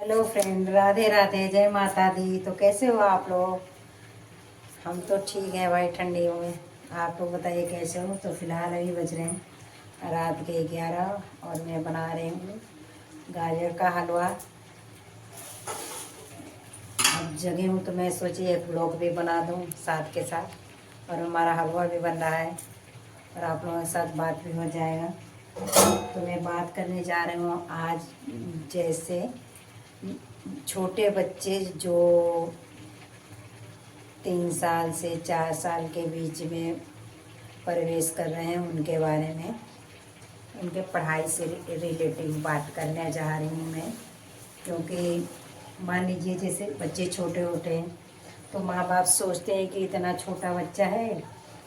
Hello friend, Radhe Radhe, जय माता दी। तो कैसे हो आप लोग? हम तो ठीक हैं भाई, ठंडियों में। आप लोग बताइए कैसे हो? तो फिलहाल अभी बज रहे हैं रात के 11 और मैं बना रही हूँ गाजर का हलवा। अब जगी हूँ तो मैं सोची एक ब्लॉग भी बना दूँ साथ के साथ, और हमारा हलवा भी बन रहा है और आप लोगों के साथ बात भी हो जाएगा। तो मैं बात करने जा रही हूँ आज, जैसे छोटे बच्चे जो 3 साल से 4 साल के बीच में प्रवेश कर रहे हैं उनके बारे में, उनके पढ़ाई से रिलेटिव बात करने जा रही हूँ मैं। क्योंकि मान लीजिए जैसे बच्चे छोटे होते हैं तो माँ बाप सोचते हैं कि इतना छोटा बच्चा है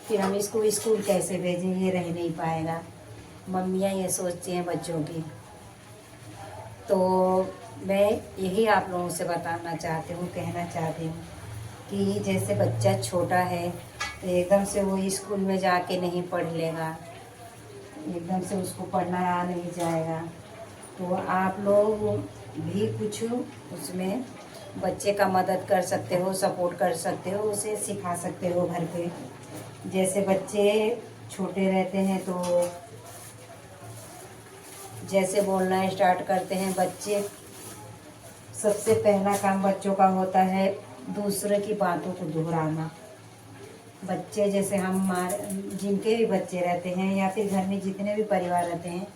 कि हम इसको स्कूल कैसे भेजें, ये रह नहीं पाएगा। मम्मियाँ ये सोचती हैं बच्चों की। तो मैं यही आप लोगों से बताना चाहती हूँ, कहना चाहती हूँ कि जैसे बच्चा छोटा है तो एकदम से वो स्कूल में जाके नहीं पढ़ लेगा, एकदम से उसको पढ़ना आ नहीं जाएगा। तो आप लोग भी कुछ उसमें बच्चे का मदद कर सकते हो, सपोर्ट कर सकते हो, उसे सिखा सकते हो घर पे। जैसे बच्चे छोटे रहते हैं तो जैसे बोलना स्टार्ट करते हैं बच्चे, सबसे पहला काम बच्चों का होता है दूसरे की बातों को दोहराना। बच्चे जैसे हमारे जिनके भी बच्चे रहते हैं या फिर घर में जितने भी परिवार रहते हैं,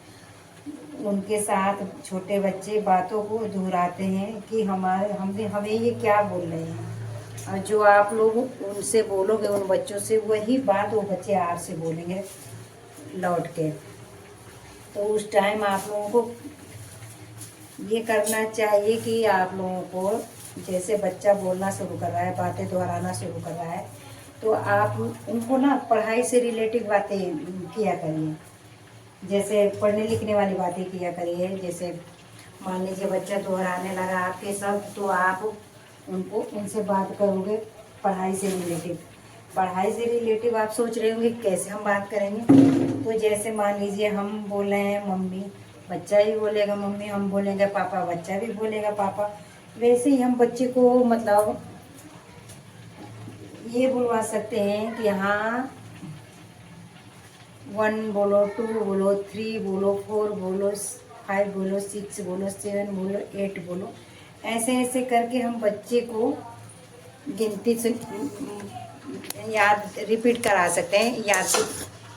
उनके साथ छोटे बच्चे बातों को दोहराते हैं कि हमारे हमें हमें ये क्या बोल रहे हैं। और जो आप लोग उनसे बोलोगे उन बच्चों से, वही बात वो बच्चे आपसे बोलेंगे लौट के। तो उस टाइम आप लोगों को ये करना चाहिए कि आप लोगों को जैसे बच्चा बोलना शुरू कर रहा है, बातें दोहराना शुरू कर रहा है, तो आप उनको ना पढ़ाई से रिलेटेड बातें किया करिए। जैसे पढ़ने लिखने वाली बातें किया करिए। जैसे मान लीजिए बच्चा दोहराने लगा आपके शब्द, तो आप उनको उनसे बात करोगे पढ़ाई से रिलेटिव। पढ़ाई से रिलेटिव आप सोच रहे होंगे कैसे हम बात करेंगे। तो जैसे मान लीजिए हम बोल रहे हैं मम्मी, बच्चा भी बोलेगा मम्मी, हम बोलेंगे पापा, बच्चा भी बोलेगा पापा। वैसे ही हम बच्चे को मतलब ये बुलवा सकते हैं कि हाँ 1 बोलो, 2 बोलो, 3 बोलो, 4 बोलो, 5 बोलो, 6 बोलो, 7 बोलो, 8 बोलो। ऐसे ऐसे करके हम बच्चे को गिनती से याद रिपीट करा सकते हैं।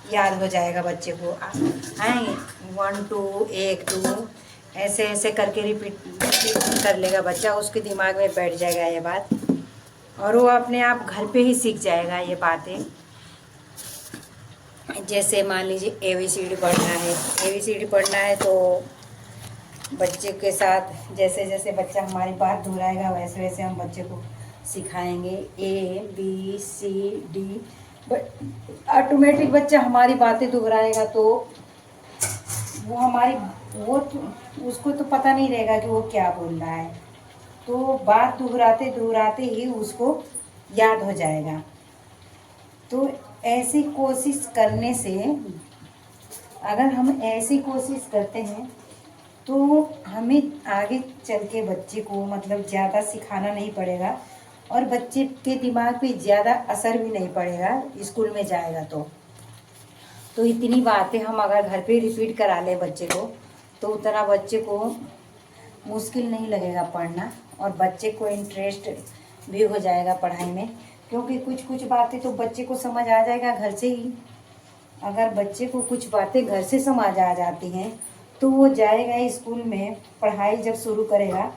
याद हो जाएगा बच्चे को। हैं 1 2 1 2 ऐसे ऐसे करके रिपीट कर लेगा बच्चा, उसके दिमाग में बैठ जाएगा ये बात, और वो अपने आप घर पे ही सीख जाएगा ये बातें। जैसे मान लीजिए ABCD पढ़ना है, ABCD पढ़ना है तो बच्चे के साथ जैसे जैसे बच्चा हमारी बात दोहराएगा वैसे वैसे हम बच्चे को सिखाएंगे ABCD। ऑटोमेटिक बच्चा हमारी बातें दोहराएगा तो वो हमारी वो तो, उसको तो पता नहीं रहेगा कि वो क्या बोल रहा है। तो बात दोहराते दोहराते ही उसको याद हो जाएगा। तो ऐसी कोशिश करने से, अगर हम ऐसी कोशिश करते हैं तो हमें आगे चल के बच्चे को मतलब ज़्यादा सिखाना नहीं पड़ेगा, और बच्चे के दिमाग पे ज़्यादा असर भी नहीं पड़ेगा स्कूल में जाएगा तो इतनी बातें हम अगर घर पे रिपीट करा लें बच्चे को, तो उतना बच्चे को मुश्किल नहीं लगेगा पढ़ना, और बच्चे को इंटरेस्ट भी हो जाएगा पढ़ाई में। क्योंकि कुछ कुछ बातें तो बच्चे को समझ आ जाएगा घर से ही। अगर बच्चे को कुछ बातें घर से समझ आ जाती हैं तो वो जाएगा स्कूल में, पढ़ाई जब शुरू करेगा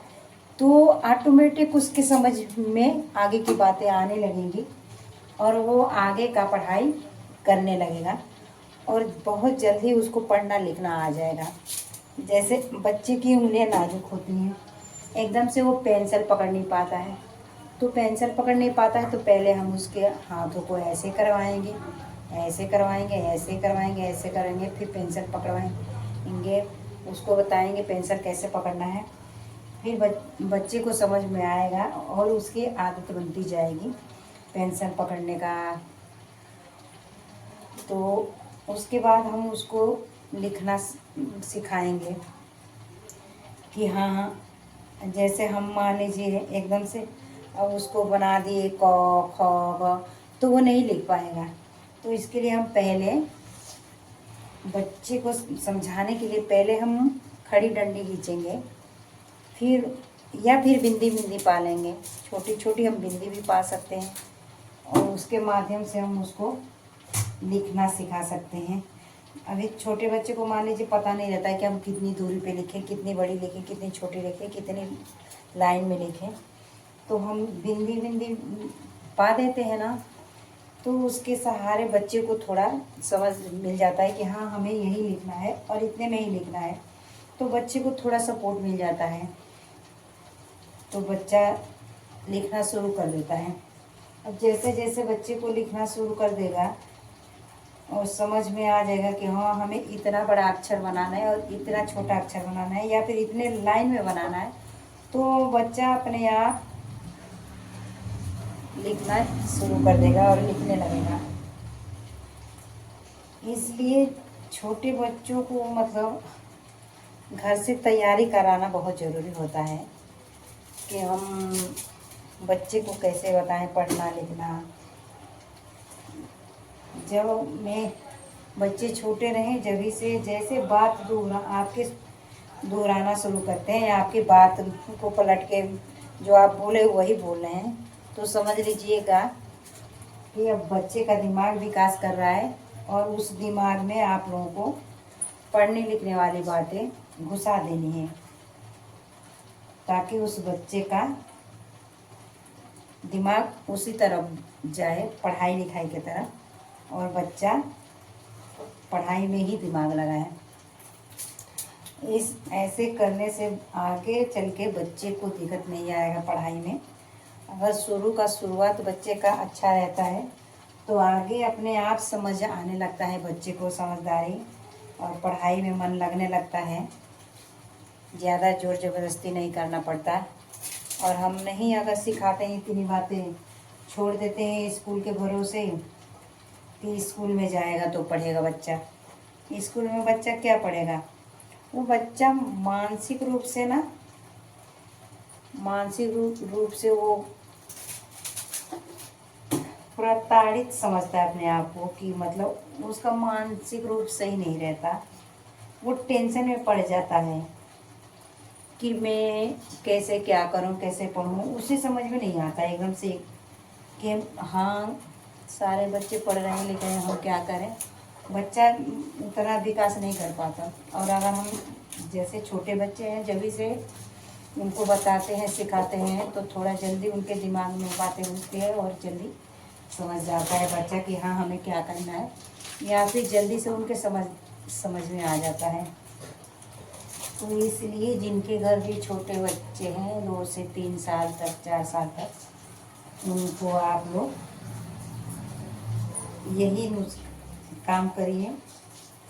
तो ऑटोमेटिक उसके समझ में आगे की बातें आने लगेंगी, और वो आगे का पढ़ाई करने लगेगा, और बहुत जल्दी उसको पढ़ना लिखना आ जाएगा। जैसे बच्चे की उंगलियां नाजुक होती हैं, एकदम से वो पेंसिल पकड़ नहीं पाता है। तो पेंसिल पकड़ नहीं पाता है तो पहले हम उसके हाथों को ऐसे करवाएंगे, ऐसे करवाएंगे, ऐसे करवाएंगे, ऐसे करेंगे, फिर पेंसिल पकड़वाएंगे, उसको बताएंगे पेंसिल कैसे पकड़ना है। फिर बच्चे को समझ में आएगा और उसकी आदत बनती जाएगी पेंसिल पकड़ने का। तो उसके बाद हम उसको लिखना सिखाएंगे कि हाँ जैसे हम मान लीजिए एकदम से अब उसको बना दिए क ख ग, तो वो नहीं लिख पाएगा। तो इसके लिए हम पहले बच्चे को समझाने के लिए पहले हम खड़ी डंडी खींचेंगे, फिर या फिर बिंदी बिंदी पा लेंगे, छोटी छोटी हम बिंदी भी पा सकते हैं, और उसके माध्यम से हम उसको लिखना सिखा सकते हैं। अभी छोटे बच्चे को मान लीजिए पता नहीं रहता है कि हम कितनी दूरी पे लिखें, कितनी बड़ी लिखें, कितनी छोटी लिखें, कितनी लाइन में लिखें। तो हम बिंदी बिंदी पा देते हैं ना, तो उसके सहारे बच्चे को थोड़ा समझ मिल जाता है कि हाँ हमें यही लिखना है और इतने में ही लिखना है। तो बच्चे को थोड़ा सपोर्ट मिल जाता है, तो बच्चा लिखना शुरू कर देता है। अब जैसे जैसे बच्चे को लिखना शुरू कर देगा और समझ में आ जाएगा कि हाँ हमें इतना बड़ा अक्षर बनाना है और इतना छोटा अक्षर बनाना है या फिर इतने लाइन में बनाना है, तो बच्चा अपने आप लिखना शुरू कर देगा और लिखने लगेगा। इसलिए छोटे बच्चों को मतलब घर से तैयारी कराना बहुत ज़रूरी होता है कि हम बच्चे को कैसे बताएं पढ़ना लिखना। जब मैं बच्चे छोटे रहें जभी से जैसे बात आपके दोहराना शुरू करते हैं या आपकी बात को पलट के जो आप बोले वही बोल रहे हैं, तो समझ लीजिएगा कि अब बच्चे का दिमाग विकास कर रहा है और उस दिमाग में आप लोगों को पढ़ने लिखने वाली बातें घुसा देनी है, ताकि उस बच्चे का दिमाग उसी तरफ जाए, पढ़ाई लिखाई की तरफ, और बच्चा पढ़ाई में ही दिमाग लगाए। इस ऐसे करने से आगे चल के बच्चे को दिक्कत नहीं आएगा पढ़ाई में। अगर शुरुआत बच्चे का अच्छा रहता है तो आगे अपने आप समझ आने लगता है बच्चे को, समझदारी, और पढ़ाई में मन लगने लगता है। ज़्यादा ज़ोर ज़बरदस्ती नहीं करना पड़ता। और हम नहीं अगर सिखाते हैं इतनी बातें, छोड़ देते हैं स्कूल के भरोसे कि स्कूल में जाएगा तो पढ़ेगा बच्चा। स्कूल में बच्चा क्या पढ़ेगा? वो बच्चा मानसिक रूप से वो पूरा ताड़ित समझता है अपने आप को, कि मतलब उसका मानसिक रूप सही नहीं रहता। वो टेंशन में पड़ जाता है कि मैं कैसे क्या करूं, कैसे पढ़ूं। उसे समझ में नहीं आता एकदम से कि हाँ सारे बच्चे पढ़ रहे हैं लिख रहे हैं, हम क्या करें। बच्चा उतना विकास नहीं कर पाता। और अगर हम जैसे छोटे बच्चे हैं जभी से उनको बताते हैं सिखाते हैं तो थोड़ा जल्दी उनके दिमाग में बातें घुसती है और जल्दी समझ जाता है बच्चा कि हाँ हमें क्या करना है, या फिर जल्दी से उनके समझ में आ जाता है। तो इसलिए जिनके घर भी छोटे बच्चे हैं 2 से 3 साल तक 4 साल तक, उनको आप लोग यही काम करिए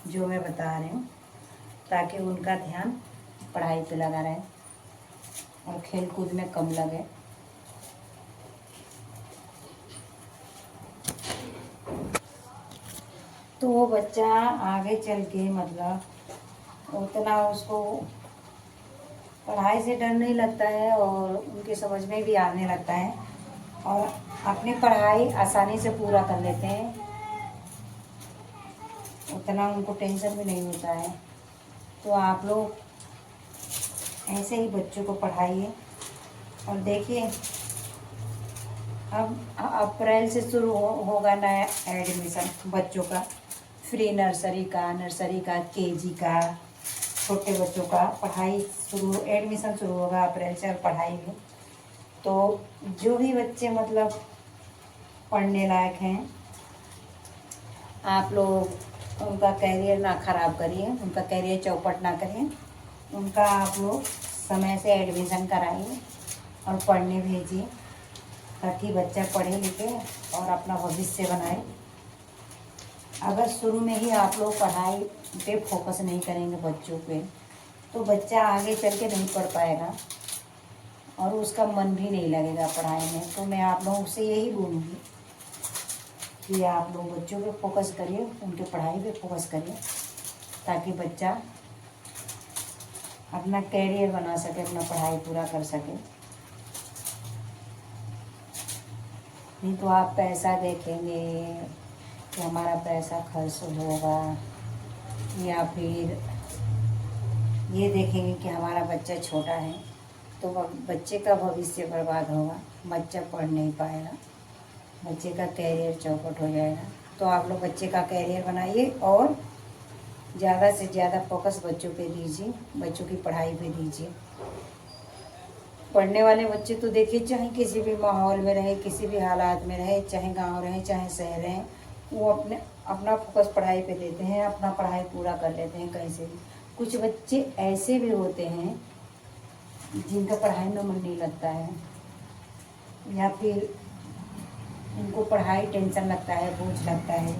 जो मैं बता रही हूँ, ताकि उनका ध्यान पढ़ाई पे लगा रहे और खेल कूद में कम लगे। तो वो बच्चा आगे चल के मतलब उतना उसको पढ़ाई से डर नहीं लगता है और उनके समझ में भी आने लगता है और अपनी पढ़ाई आसानी से पूरा कर लेते हैं। उतना उनको टेंशन भी नहीं होता है। तो आप लोग ऐसे ही बच्चों को पढ़ाइए। और देखिए अब अप्रैल से शुरू होगा नया एडमिशन बच्चों का, फ्री नर्सरी का केजी का, छोटे बच्चों का पढ़ाई एडमिशन शुरू होगा अप्रैल से। और पढ़ाई में तो जो भी बच्चे मतलब पढ़ने लायक हैं, आप लोग उनका कैरियर ना ख़राब करिए, उनका कैरियर चौपट ना करिए। उनका आप लोग समय से एडमिशन कराइए और पढ़ने भेजिए, ताकि बच्चा पढ़े लिखे और अपना भविष्य बनाए। अगर शुरू में ही आप लोग पढ़ाई पे फोकस नहीं करेंगे बच्चों पे, तो बच्चा आगे चल के नहीं पढ़ पाएगा और उसका मन भी नहीं लगेगा पढ़ाई में। तो मैं आप लोगों से यही बोलूँगी कि आप लोग बच्चों पे फोकस करिए, उनके पढ़ाई पे फोकस करिए, ताकि बच्चा अपना कैरियर बना सके, अपना पढ़ाई पूरा कर सके। नहीं तो आप पैसा देखेंगे कि हमारा पैसा खर्च होगा, या फिर ये देखेंगे कि हमारा बच्चा छोटा है तो बच्चे का भविष्य बर्बाद होगा, बच्चा पढ़ नहीं पाएगा, बच्चे का कैरियर चौपट हो जाएगा। तो आप लोग बच्चे का कैरियर बनाइए और ज़्यादा से ज़्यादा फोकस बच्चों पे दीजिए, बच्चों की पढ़ाई पे दीजिए। पढ़ने वाले बच्चे तो देखिए, चाहे किसी भी माहौल में रहे, किसी भी हालात में रहे, चाहे गांव रहे चाहे शहर रहे, वो अपना फोकस पढ़ाई पे देते हैं, अपना पढ़ाई पूरा कर लेते हैं कहीं से भी। कुछ बच्चे ऐसे भी होते हैं जिनका पढ़ाई में मन नहीं लगता है, या फिर उनको पढ़ाई टेंशन लगता है, बोझ लगता है।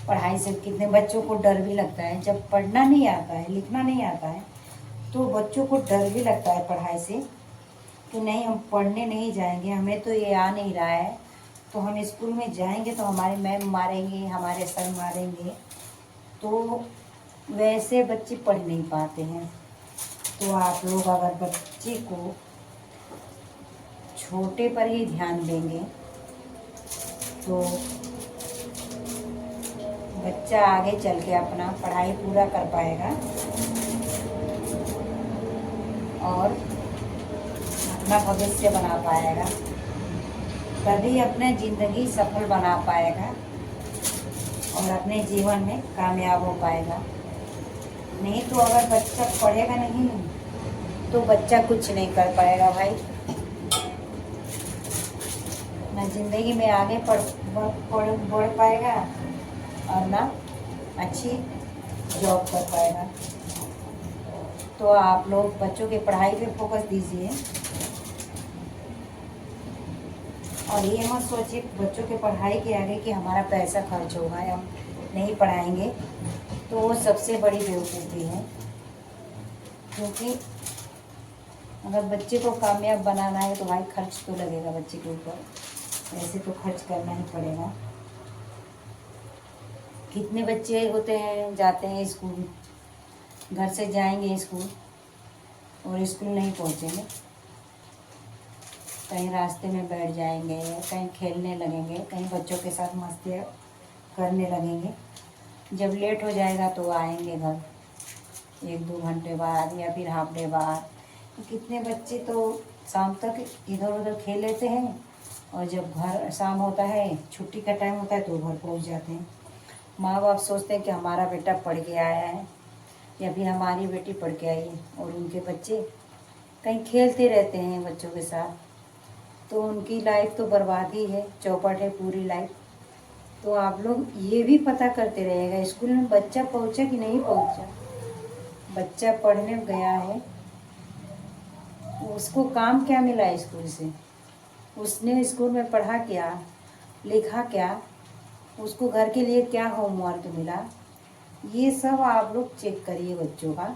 पढ़ाई से कितने बच्चों को डर भी लगता है, जब पढ़ना नहीं आता है, लिखना नहीं आता है, तो बच्चों को डर भी लगता है पढ़ाई से कि नहीं हम पढ़ने नहीं जाएंगे, हमें तो ये आ नहीं रहा है, तो हम स्कूल में जाएंगे तो हमारे मैम मारेंगे, हमारे सर मारेंगे। तो वैसे बच्चे पढ़ नहीं पाते हैं। तो आप लोग अगर बच्चे को छोटे पर ही ध्यान देंगे तो बच्चा आगे चल के अपना पढ़ाई पूरा कर पाएगा और अपना भविष्य बना पाएगा, तभी अपना ज़िंदगी सफल बना पाएगा और अपने जीवन में कामयाब हो पाएगा। नहीं तो अगर बच्चा पढ़ेगा नहीं तो बच्चा कुछ नहीं कर पाएगा भाई, ना ज़िंदगी में आगे बढ़ पाएगा और ना अच्छी जॉब कर पाएगा। तो आप लोग बच्चों की पढ़ाई पे फोकस दीजिए और ये मत सोचिए बच्चों के पढ़ाई के आगे कि हमारा पैसा खर्च होगा या हम नहीं पढ़ाएंगे, तो वो सबसे बड़ी बेवकूफ़ी है। क्योंकि अगर बच्चे को कामयाब बनाना है तो भाई खर्च तो लगेगा बच्चे के ऊपर, ऐसे तो खर्च करना ही पड़ेगा। कितने बच्चे होते हैं जाते हैं स्कूल, घर से जाएंगे स्कूल और स्कूल नहीं पहुंचेंगे, कहीं रास्ते में बैठ जाएंगे, कहीं खेलने लगेंगे, कहीं बच्चों के साथ मस्ती करने लगेंगे। जब लेट हो जाएगा तो आएंगे घर 1-2 घंटे बाद या फिर हाफ डे बाद। कितने बच्चे तो शाम तक इधर उधर खेल लेते हैं और जब घर शाम होता है, छुट्टी का टाइम होता है तो घर पहुंच जाते हैं। माँ बाप सोचते हैं कि हमारा बेटा पढ़ के आया है या फिर हमारी बेटी पढ़ के आई है, और उनके बच्चे कहीं खेलते रहते हैं बच्चों के साथ, तो उनकी लाइफ तो बर्बाद ही है, चौपट है पूरी लाइफ। तो आप लोग ये भी पता करते रहेगा स्कूल में बच्चा पहुंचा कि नहीं पहुंचा। बच्चा पढ़ने गया है, उसको काम क्या मिला स्कूल से, उसने स्कूल में पढ़ा क्या, लिखा क्या, उसको घर के लिए क्या होमवर्क मिला, ये सब आप लोग चेक करिए बच्चों का,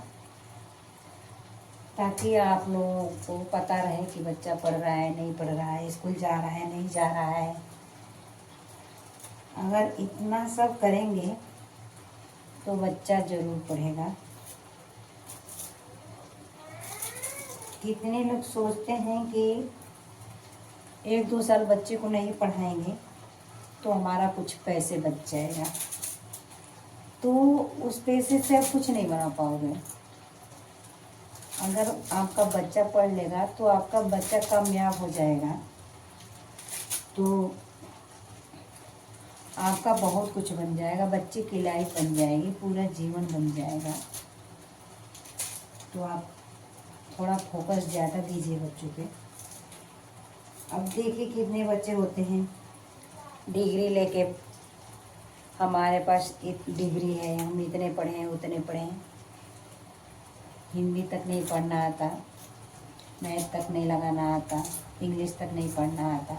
ताकि आप लोगों को पता रहे कि बच्चा पढ़ रहा है नहीं पढ़ रहा है, स्कूल जा रहा है नहीं जा रहा है। अगर इतना सब करेंगे तो बच्चा ज़रूर पढ़ेगा। कितने लोग सोचते हैं कि 1-2 साल बच्चे को नहीं पढ़ाएंगे तो हमारा कुछ पैसे बच जाएगा, तो उस पैसे से आप कुछ नहीं बना पाओगे। अगर आपका बच्चा पढ़ लेगा तो आपका बच्चा कामयाब हो जाएगा, तो आपका बहुत कुछ बन जाएगा, बच्चे की लाइफ बन जाएगी, पूरा जीवन बन जाएगा। तो आप थोड़ा फोकस ज़्यादा दीजिए बच्चों पे। अब देखिए कितने बच्चे होते हैं डिग्री लेके, हमारे पास एक डिग्री है, हम इतने पढ़े हैं उतने पढ़े हैं, हिंदी तक नहीं पढ़ना आता, मैथ तक नहीं लगाना आता, इंग्लिश तक नहीं पढ़ना आता।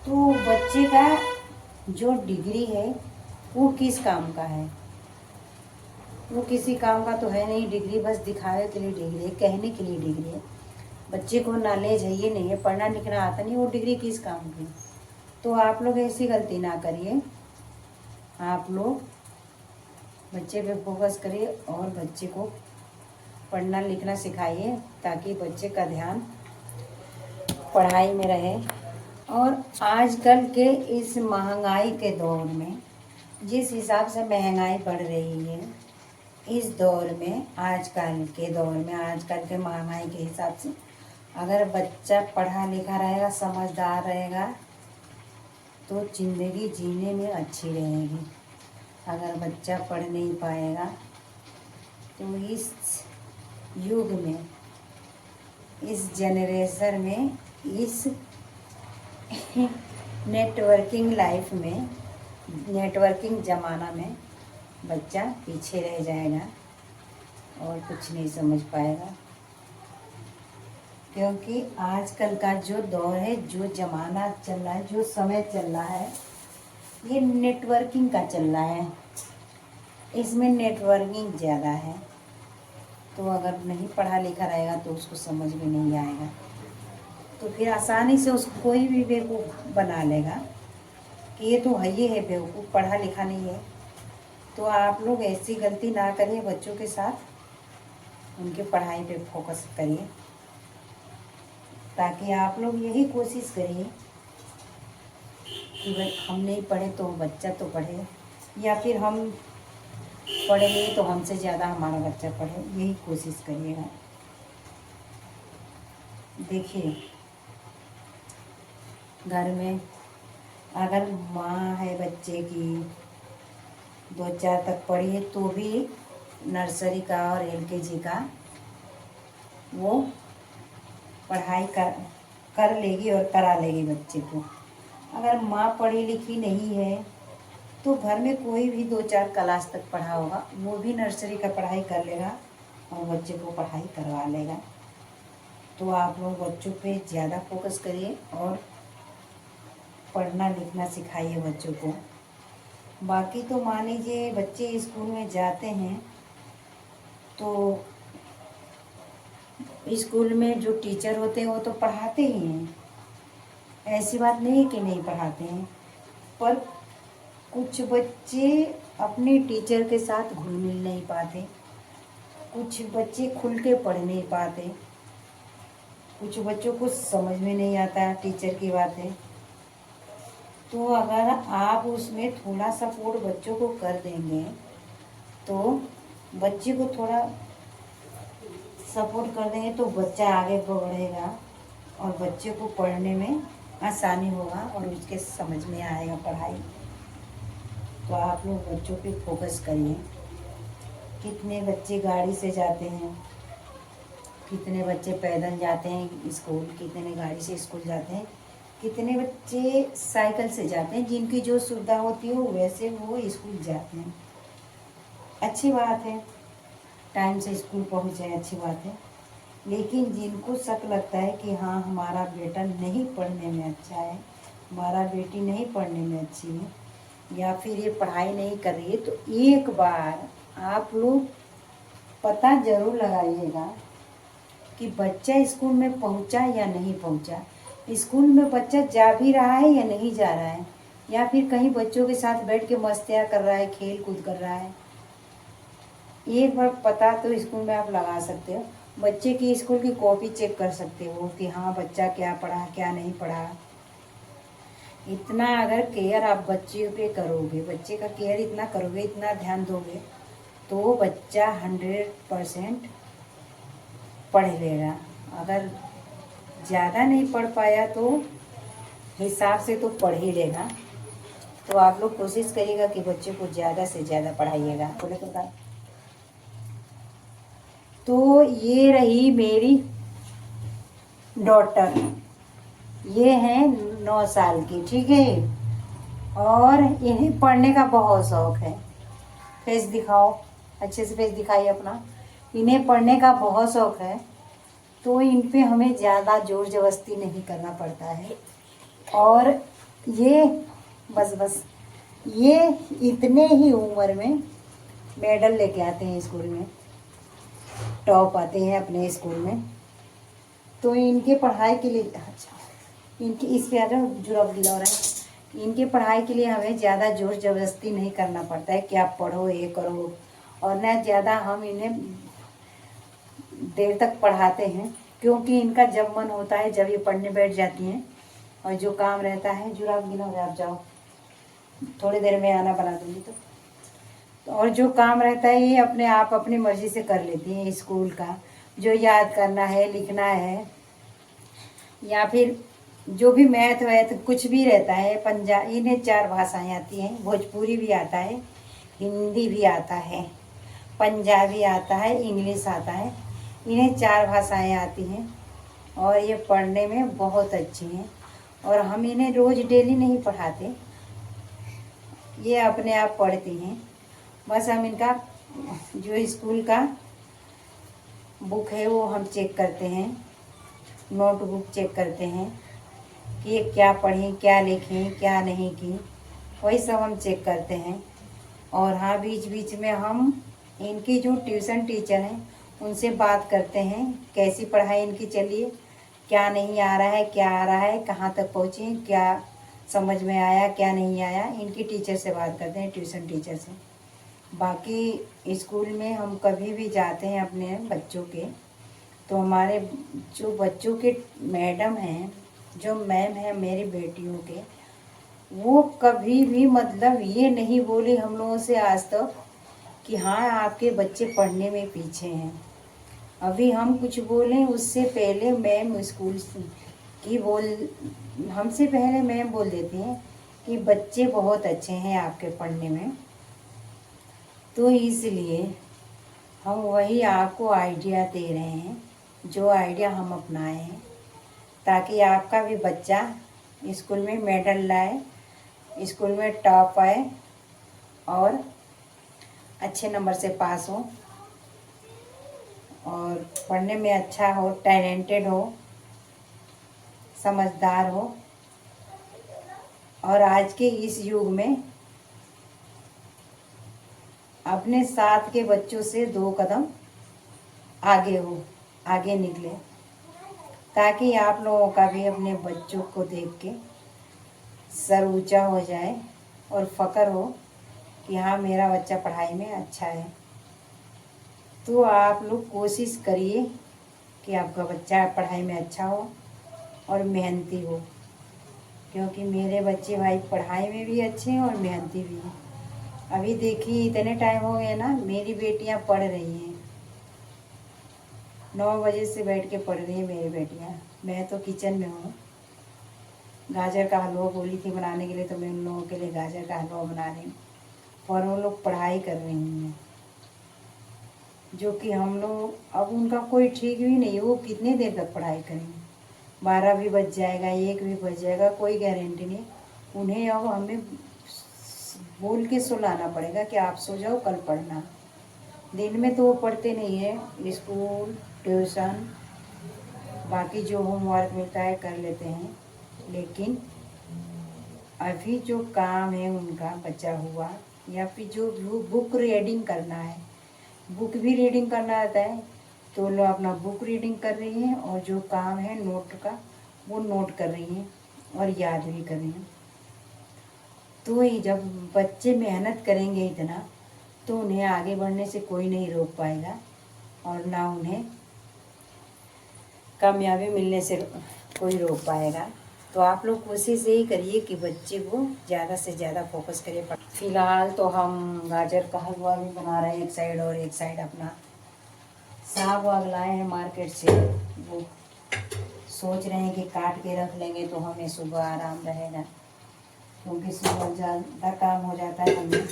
तो बच्चे का जो डिग्री है वो किस काम का है, वो किसी काम का तो है नहीं। डिग्री बस दिखावे के लिए डिग्री है, कहने के लिए डिग्री है। बच्चे को नॉलेज है ये नहीं है, पढ़ना लिखना आता नहीं, वो डिग्री किस काम की। तो आप लोग ऐसी गलती ना करिए, आप लोग बच्चे पे फोकस करिए और बच्चे को पढ़ना लिखना सिखाइए ताकि बच्चे का ध्यान पढ़ाई में रहे। और आजकल के इस महंगाई के दौर में जिस हिसाब से महंगाई बढ़ रही है, इस दौर में आजकल के महंगाई के हिसाब से अगर बच्चा पढ़ा लिखा रहेगा, समझदार रहेगा, तो ज़िंदगी जीने में अच्छी रहेगी। अगर बच्चा पढ़ नहीं पाएगा तो इस युग में, इस जनरेशन में, इस नेटवर्किंग लाइफ में, नेटवर्किंग ज़माना में बच्चा पीछे रह जाएगा और कुछ नहीं समझ पाएगा। क्योंकि आजकल का जो दौर है, जो ज़माना चल रहा है, जो समय चल रहा है, ये नेटवर्किंग का चल रहा है। इसमें नेटवर्किंग ज़्यादा है। तो अगर नहीं पढ़ा लिखा रहेगा तो उसको समझ में नहीं आएगा, तो फिर आसानी से उसको कोई भी बेवकूफ़ बना लेगा कि ये तो है, ये है बेवकूफ़, पढ़ा लिखा नहीं है। तो आप लोग ऐसी गलती ना करिए बच्चों के साथ, उनके पढ़ाई पे फोकस करिए। ताकि आप लोग यही कोशिश करिए कि हम नहीं पढ़े तो बच्चा तो पढ़े, या फिर हम पढ़े नहीं तो हमसे ज़्यादा हमारा बच्चा पढ़े, यही कोशिश करिएगा। देखिए, घर में अगर माँ है बच्चे की 2-4 तक पढ़ी है तो भी नर्सरी का और LKG का वो पढ़ाई कर लेगी और करा लेगी बच्चे को। अगर माँ पढ़ी लिखी नहीं है तो घर में कोई भी 2-4 क्लास तक पढ़ा होगा, वो भी नर्सरी का पढ़ाई कर लेगा और बच्चे को पढ़ाई करवा लेगा। तो आप लोग बच्चों पे ज़्यादा फोकस करिए और पढ़ना लिखना सिखाइए बच्चों को। बाकी तो मान लीजिए बच्चे स्कूल में जाते हैं तो स्कूल में जो टीचर होते हैं वो तो पढ़ाते ही हैं, ऐसी बात नहीं है कि नहीं पढ़ाते हैं। पर कुछ बच्चे अपने टीचर के साथ घुल मिल नहीं पाते, कुछ बच्चे खुल के पढ़ नहीं पाते, कुछ बच्चों को समझ में नहीं आता टीचर की बातें। तो अगर आप उसमें थोड़ा सपोर्ट बच्चों को कर देंगे तो बच्चे को थोड़ा सपोर्ट कर देंगे तो बच्चा आगे बढ़ेगा और बच्चे को पढ़ने में आसानी होगा और उसके समझ में आएगा पढ़ाई। तो आप लोग बच्चों पे फोकस करिए। कितने बच्चे गाड़ी से जाते हैं, कितने बच्चे पैदल जाते हैं स्कूल, कितने गाड़ी से स्कूल जाते हैं, कितने बच्चे साइकिल से जाते हैं। जिनकी जो सुविधा होती है वैसे वो स्कूल जाते हैं, अच्छी बात है। टाइम से स्कूल पहुंच जाए, अच्छी बात है। लेकिन जिनको शक लगता है कि हाँ हमारा बेटा नहीं पढ़ने में अच्छा है, हमारा बेटी नहीं पढ़ने में अच्छी है, या फिर ये पढ़ाई नहीं कर रही है, तो एक बार आप लोग पता ज़रूर लगाइएगा कि बच्चा स्कूल में पहुंचा या नहीं पहुंचा। स्कूल में बच्चा जा भी रहा है या नहीं जा रहा है, या फिर कहीं बच्चों के साथ बैठ के मस्तियाँ कर रहा है, खेल कूद कर रहा है। एक बार पता तो स्कूल में आप लगा सकते हो। बच्चे की स्कूल की कॉपी चेक कर सकते हो कि हाँ बच्चा क्या पढ़ा क्या नहीं पढ़ा। इतना अगर केयर आप बच्चे पे करोगे, बच्चे का केयर इतना करोगे, इतना ध्यान दोगे, तो बच्चा 100% पढ़ लेगा। अगर ज़्यादा नहीं पढ़ पाया तो हिसाब से तो पढ़ ही लेगा। तो आप लोग कोशिश करिएगा कि बच्चे को ज़्यादा से ज़्यादा पढ़ाइएगा। बोले तो ये रही मेरी डॉटर, ये है 9 साल की, ठीक है। और इन्हें पढ़ने का बहुत शौक़ है। फेस दिखाओ, अच्छे से फेस दिखाइए अपना। इन्हें पढ़ने का बहुत शौक़ है, तो इन पे हमें ज़्यादा ज़ोर ज़बरदस्ती नहीं करना पड़ता है। और ये बस ये इतने ही उम्र में मेडल लेके आते हैं स्कूल में, टॉप आते हैं अपने स्कूल में। तो इनके पढ़ाई के लिए, अच्छा इनकी इस पे आ जाओ, जुराब गिला हो रहा है। इनके पढ़ाई के लिए हमें ज़्यादा ज़ोर ज़बरदस्ती नहीं करना पड़ता है कि आप पढ़ो ये करो, और न ज़्यादा हम इन्हें देर तक पढ़ाते हैं, क्योंकि इनका जब मन होता है जब ये पढ़ने बैठ जाती हैं, और जो काम रहता है, जुराब गिना हो आप जाओ, थोड़ी देर में आना बना दूँगी तो और जो काम रहता है ये अपने आप अपनी मर्ज़ी से कर लेती हैं। स्कूल का जो याद करना है, लिखना है, या फिर जो भी मैथ वैथ कुछ भी रहता है, इन्हें 4 भाषाएं आती हैं, भोजपुरी भी आता है, हिंदी भी आता है, पंजाबी आता है, इंग्लिश आता है। इन्हें 4 भाषाएं आती हैं और ये पढ़ने में बहुत अच्छी हैं। और हम इन्हें रोज़ डेली नहीं पढ़ाते, ये अपने आप पढ़ती हैं। बस हम इनका जो स्कूल का बुक है वो हम चेक करते हैं, नोटबुक चेक करते हैं कि ये क्या पढ़ें, क्या लिखें, क्या नहीं की, वही सब हम चेक करते हैं। और हाँ, बीच बीच में हम इनकी जो ट्यूशन टीचर हैं उनसे बात करते हैं, कैसी पढ़ाई इनकी चलिए, क्या नहीं आ रहा है, क्या आ रहा है, कहाँ तक पहुँचे, क्या समझ में आया, क्या नहीं आया, इनकी टीचर से बात करते हैं, ट्यूशन टीचर से। बाकी स्कूल में हम कभी भी जाते हैं अपने बच्चों के, तो हमारे जो बच्चों के मैडम हैं, जो मैम है मेरी बेटियों के, वो कभी भी मतलब ये नहीं बोली हम लोगों से आज तक कि हाँ आपके बच्चे पढ़ने में पीछे हैं। अभी हम कुछ बोलें उससे पहले मैम स्कूल की हमसे पहले मैम बोल देती हैं कि बच्चे बहुत अच्छे हैं आपके पढ़ने में। तो इसलिए हम वही आपको आइडिया दे रहे हैं, जो आइडिया हम अपनाए हैं, ताकि आपका भी बच्चा स्कूल में मेडल लाए, स्कूल में टॉप आए और अच्छे नंबर से पास हो और पढ़ने में अच्छा हो, टैलेंटेड हो, समझदार हो, और आज के इस युग में अपने साथ के बच्चों से 2 कदम आगे हो, आगे निकले, ताकि आप लोगों का भी अपने बच्चों को देख के सर ऊंचा हो जाए और फ़ख्र हो कि हाँ मेरा बच्चा पढ़ाई में अच्छा है। तो आप लोग कोशिश करिए कि आपका बच्चा पढ़ाई में अच्छा हो और मेहनती हो, क्योंकि मेरे बच्चे भाई पढ़ाई में भी अच्छे हैं और मेहनती भी हैं। अभी देखिए इतने टाइम हो गए ना, मेरी बेटियां पढ़ रही हैं, 9 बजे से बैठ के पढ़ रही हैं मेरी बेटियां। मैं तो किचन में हूँ, गाजर का हलवा बोली थी बनाने के लिए, तो मैं उन लोगों के लिए गाजर का हलवा बना रही हूँ, पर वो लोग पढ़ाई कर रही हैं, जो कि हम लोग अब उनका कोई ठीक भी नहीं है, वो कितने देर तक पढ़ाई करेंगे, 12 भी बज जाएगा, 1 भी बज जाएगा, कोई गारंटी नहीं। उन्हें अब हमें बोल के सुलाना पड़ेगा कि आप सो जाओ, कल पढ़ना। दिन में तो वो पढ़ते नहीं है, स्कूल ट्यूशन बाकी जो होमवर्क मिलता है कर लेते हैं, लेकिन अभी जो काम है उनका बचा हुआ, या फिर जो बुक रीडिंग करना है, बुक भी रीडिंग करना आता है, तो लोग अपना बुक रीडिंग कर रही हैं, और जो काम है नोट का वो नोट कर रही हैं और याद भी कर रही हैं। तो ही जब बच्चे मेहनत करेंगे इतना, तो उन्हें आगे बढ़ने से कोई नहीं रोक पाएगा, और ना उन्हें कामयाबी मिलने से कोई रोक पाएगा। तो आप लोग कोशिश यही करिए कि बच्चे को ज़्यादा से ज़्यादा फोकस करिए। फ़िलहाल तो हम गाजर का हलवा भी बना रहे हैं एक साइड, और एक साइड अपना साग वाग लाए हैं मार्केट से, वो सोच रहे हैं कि काट के रख लेंगे तो हमें सुबह आराम रहेगा, क्योंकि सुबह ज़्यादा काम हो जाता है, हमें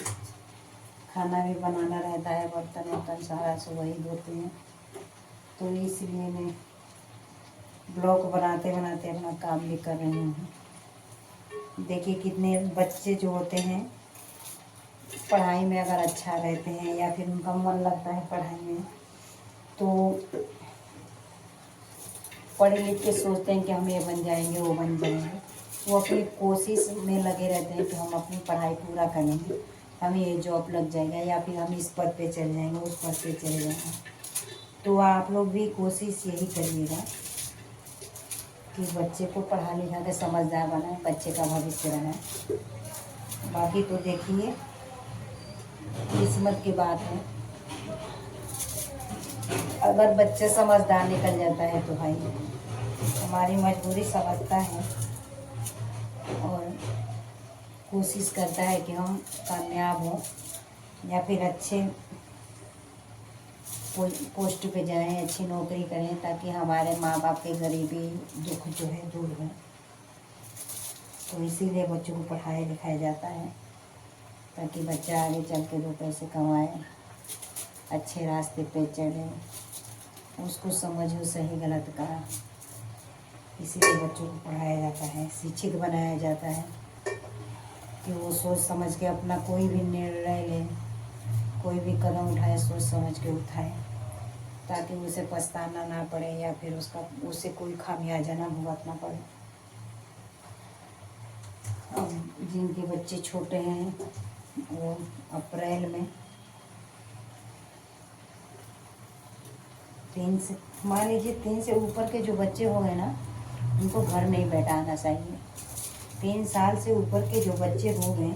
खाना भी बनाना रहता है, बर्तन वर्तन सारा सुबह ही धोते हैं। तो इसलिए मैं ब्लॉग बनाते बनाते अपना काम भी कर रही हूँ। देखिए कितने बच्चे जो होते हैं पढ़ाई में अगर अच्छा रहते हैं, या फिर उनका मन लगता है पढ़ाई में, तो पढ़ लिख के सोचते हैं कि हम ये बन जाएंगे, वो बन जाएंगे। वो अपनी कोशिश में लगे रहते हैं कि हम अपनी पढ़ाई पूरा करेंगे, हमें ये जॉब लग जाएगा, या फिर हम इस पद पे चल जाएंगे, उस पद पे चले जाएंगे। तो आप लोग भी कोशिश यही करिएगा कि बच्चे को पढ़ा लिखा के समझदार बनाए, बच्चे का भविष्य बनाए। बाकी तो देखिए किस्मत की बात है। अगर बच्चा समझदार निकल जाता है तो भाई हमारी मजबूरी समझता है और कोशिश करता है कि हम कामयाब हों या फिर अच्छे पोस्ट पे जाएं, अच्छी नौकरी करें, ताकि हमारे माँ बाप के गरीबी दुख जो है दूर हो। तो इसीलिए बच्चों को पढ़ाया लिखाया जाता है, ताकि बच्चा आगे चल के 2 पैसे कमाए, अच्छे रास्ते पे चले, उसको समझो सही गलत का। इसीलिए बच्चों को पढ़ाया जाता है, शिक्षित बनाया जाता है कि वो सोच समझ के अपना कोई भी निर्णय ले, कोई भी कदम उठाए सोच समझ के उठाए, ताकि उसे पछताना ना पड़े या फिर उसे कोई खामियाजा ना भुगतना पड़े। अब जिनके बच्चे छोटे हैं वो अप्रैल में 3 से, मान लीजिए 3 से ऊपर के जो बच्चे हो गए ना, उनको घर नहीं बैठाना चाहिए। 3 साल से ऊपर के जो बच्चे हो गए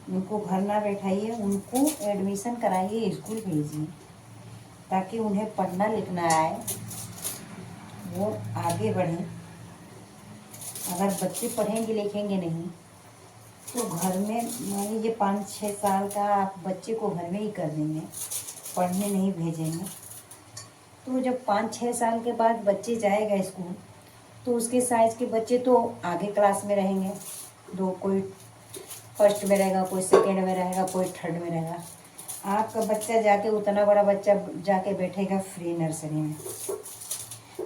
उनको घर ना बैठाइए, उनको एडमिशन कराइए, स्कूल भेजिए, ताकि उन्हें पढ़ना लिखना आए, वो आगे बढ़ें। अगर बच्चे पढ़ेंगे लिखेंगे नहीं तो घर में, मान लीजिए 5-6 साल का आप बच्चे को घर में ही कर देंगे, पढ़ने नहीं भेजेंगे, तो जब 5-6 साल के बाद बच्चे जाएगा स्कूल तो उसके साइज के बच्चे तो आगे क्लास में रहेंगे, कोई फर्स्ट में रहेगा, कोई सेकेंड में रहेगा, कोई थर्ड में रहेगा। आपका बच्चा जाके, उतना बड़ा बच्चा जाके बैठेगा फ्री नर्सरी में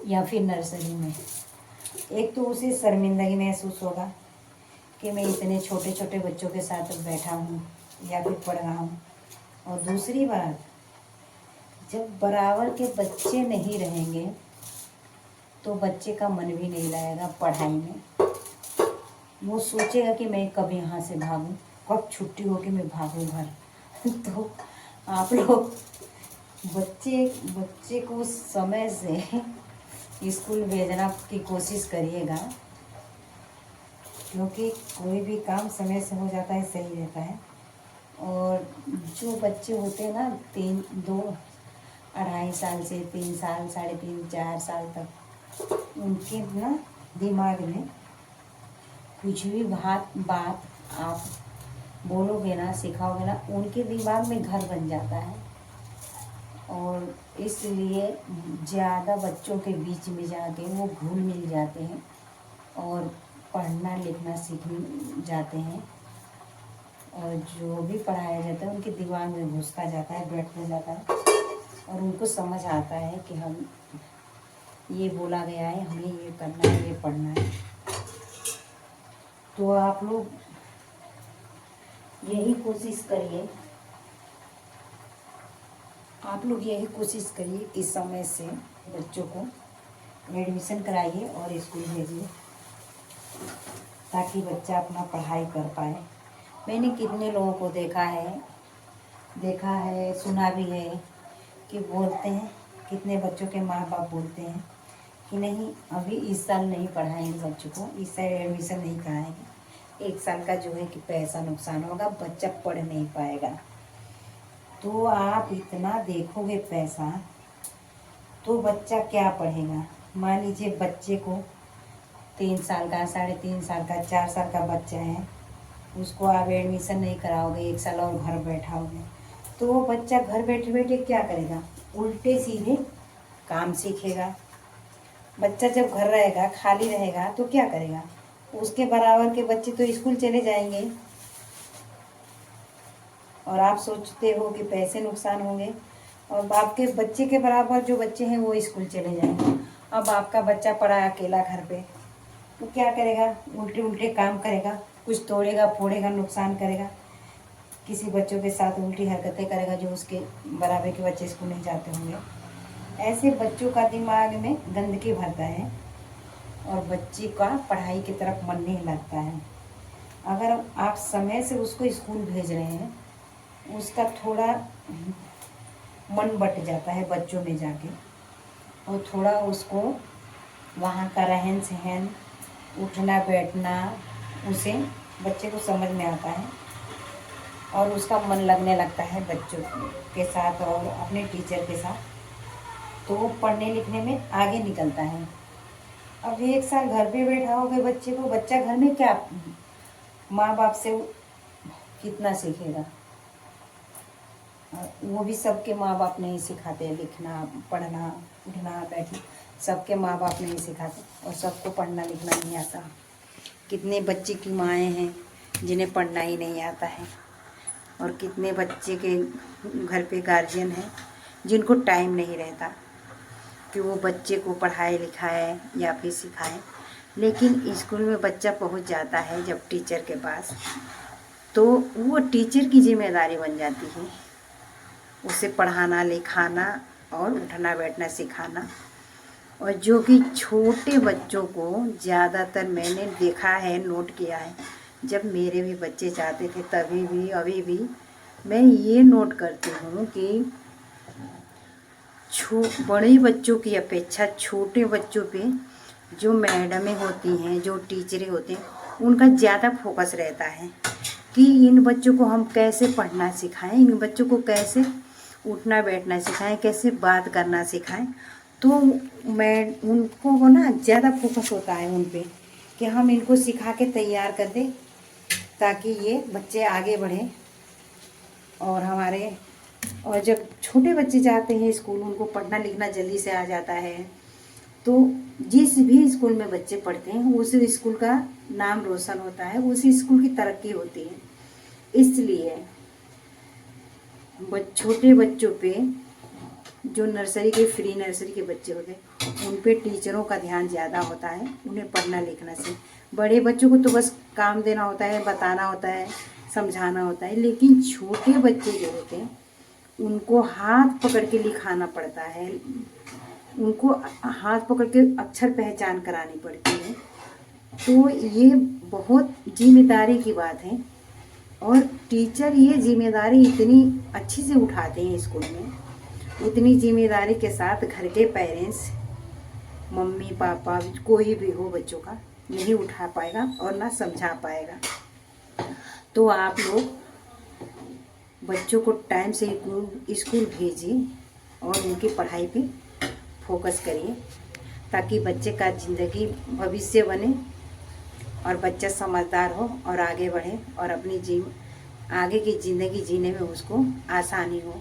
या फिर नर्सरी में। एक तो उसे शर्मिंदगी महसूस होगा कि मैं इतने छोटे छोटे बच्चों के साथ बैठा हूँ या फिर पढ़ रहा हूँ, और दूसरी बात, जब बराबर के बच्चे नहीं रहेंगे तो बच्चे का मन भी नहीं लगेगा पढ़ाई में। वो सोचेगा कि मैं कब यहाँ से भागूं, कब छुट्टी हो कि मैं भागूं घर। तो आप लोग बच्चे को समय से स्कूल भेजना की कोशिश करिएगा, क्योंकि कोई भी काम समय से हो जाता है सही रहता है। और जो बच्चे होते हैं ना 2-2.5 साल से 3 साल, 3.5-4 साल तक, उनके ना दिमाग में कुछ भी बात आप बोलोगे ना, सिखाओगे ना, उनके दिमाग में घर बन जाता है। और इसलिए ज़्यादा बच्चों के बीच में जाके वो घुल मिल जाते हैं और पढ़ना लिखना सीख जाते हैं, और जो भी पढ़ाया जाता है उनके दिमाग में घुसता जाता है, बैठता जाता है, और उनको समझ आता है कि हम ये बोला गया है, हमें ये करना है, ये पढ़ना है। तो आप लोग यही कोशिश करिए, कि समय से बच्चों को एडमिशन कराइए और स्कूल भेजिए, ताकि बच्चा अपना पढ़ाई कर पाए। मैंने कितने लोगों को देखा है, सुना भी है कि बोलते हैं, कितने बच्चों के माँ बाप बोलते हैं कि नहीं, अभी इस साल नहीं पढ़ाएंगे बच्चों को, इस साल एडमिशन नहीं कराएंगे, 1 साल का जो है कि पैसा नुकसान होगा, बच्चा पढ़ नहीं पाएगा। तो आप इतना देखोगे पैसा, तो बच्चा क्या पढ़ेगा। मान लीजिए बच्चे को 3 साल का, 3.5 साल का, 4 साल का बच्चा है, उसको आप एडमिशन नहीं कराओगे, 1 साल और घर बैठाओगे, तो वो बच्चा घर बैठे बैठे क्या करेगा, उल्टे सीधे काम सीखेगा। बच्चा जब घर रहेगा, खाली रहेगा, तो क्या करेगा, उसके बराबर के बच्चे तो स्कूल चले जाएंगे, और आप सोचते हो कि पैसे नुकसान होंगे, और आपके बच्चे के बराबर जो बच्चे हैं वो स्कूल चले जाएंगे। अब आपका बच्चा पड़ा अकेला घर पे, तो क्या करेगा, उल्टे उल्टे काम करेगा, कुछ तोड़ेगा फोड़ेगा, नुकसान करेगा, किसी बच्चों के साथ उल्टी हरकतें करेगा जो उसके बराबर के बच्चे स्कूल नहीं जाते होंगे। ऐसे बच्चों का दिमाग में गंदगी भरता है और बच्चे का पढ़ाई की तरफ मन नहीं लगता है। अगर आप समय से उसको स्कूल भेज रहे हैं, उसका थोड़ा मन बट जाता है बच्चों में जाके, और थोड़ा उसको वहाँ का रहन सहन, उठना बैठना, उसे बच्चे को समझ में आता है, और उसका मन लगने लगता है बच्चों के साथ और अपने टीचर के साथ। तो पढ़ने लिखने में आगे निकलता है। अब 1 साल घर पे बैठा होगे बच्चे को, बच्चा घर में क्या माँ बाप से कितना सीखेगा। वो भी सबके माँ बाप नहीं सिखाते लिखना पढ़ना उठना बैठना, सबके माँ बाप नहीं सिखाते और सबको पढ़ना लिखना नहीं आता। कितने बच्चे की माएँ हैं जिन्हें पढ़ना ही नहीं आता है, और कितने बच्चे के घर पे गार्जियन हैं जिनको टाइम नहीं रहता कि वो बच्चे को पढ़ाए लिखाए या फिर सिखाए। लेकिन स्कूल में बच्चा पहुंच जाता है जब टीचर के पास, तो वो टीचर की जिम्मेदारी बन जाती है उसे पढ़ाना लिखाना और उठना बैठना सिखाना। और जो कि छोटे बच्चों को ज़्यादातर मैंने देखा है, नोट किया है, जब मेरे भी बच्चे जाते थे तभी भी अभी भी मैं ये नोट करती हूँ कि बड़े बच्चों की अपेक्षा छोटे बच्चों पे जो मैडमें होती हैं, जो टीचरें होते हैं, उनका ज़्यादा फोकस रहता है कि इन बच्चों को हम कैसे पढ़ना सिखाएं, इन बच्चों को कैसे उठना बैठना सिखाएं, कैसे बात करना सिखाएं। तो मैं उनको ना ज़्यादा फोकस होता है उन पे कि हम इनको सिखा के तैयार कर दें ताकि ये बच्चे आगे बढ़ें। और जब छोटे बच्चे जाते हैं स्कूल, उनको पढ़ना लिखना जल्दी से आ जाता है, तो जिस भी स्कूल में बच्चे पढ़ते हैं उस स्कूल का नाम रोशन होता है, उस स्कूल की तरक्की होती है। इसलिए छोटे बच्चों पे, जो नर्सरी के फ्री नर्सरी के बच्चे होते हैं, उन पे टीचरों का ध्यान ज़्यादा होता है उन्हें पढ़ना लिखना से। बड़े बच्चों को तो बस काम देना होता है, बताना होता है, समझाना होता है। लेकिन छोटे बच्चे जो होते हैं उनको हाथ पकड़ के लिखाना पड़ता है, उनको हाथ पकड़ के अक्षर पहचान करानी पड़ती है। तो ये बहुत जिम्मेदारी की बात है, और टीचर ये जिम्मेदारी इतनी अच्छी से उठाते हैं स्कूल में, इतनी जिम्मेदारी के साथ घर के पेरेंट्स, मम्मी पापा कोई भी हो बच्चों का नहीं उठा पाएगा और ना समझा पाएगा। तो आप लोग बच्चों को टाइम से स्कूल भेजिए और उनकी पढ़ाई पे फोकस करिए, ताकि बच्चे का ज़िंदगी भविष्य बने और बच्चा समझदार हो और आगे बढ़े और अपनी आगे की ज़िंदगी जीने में उसको आसानी हो।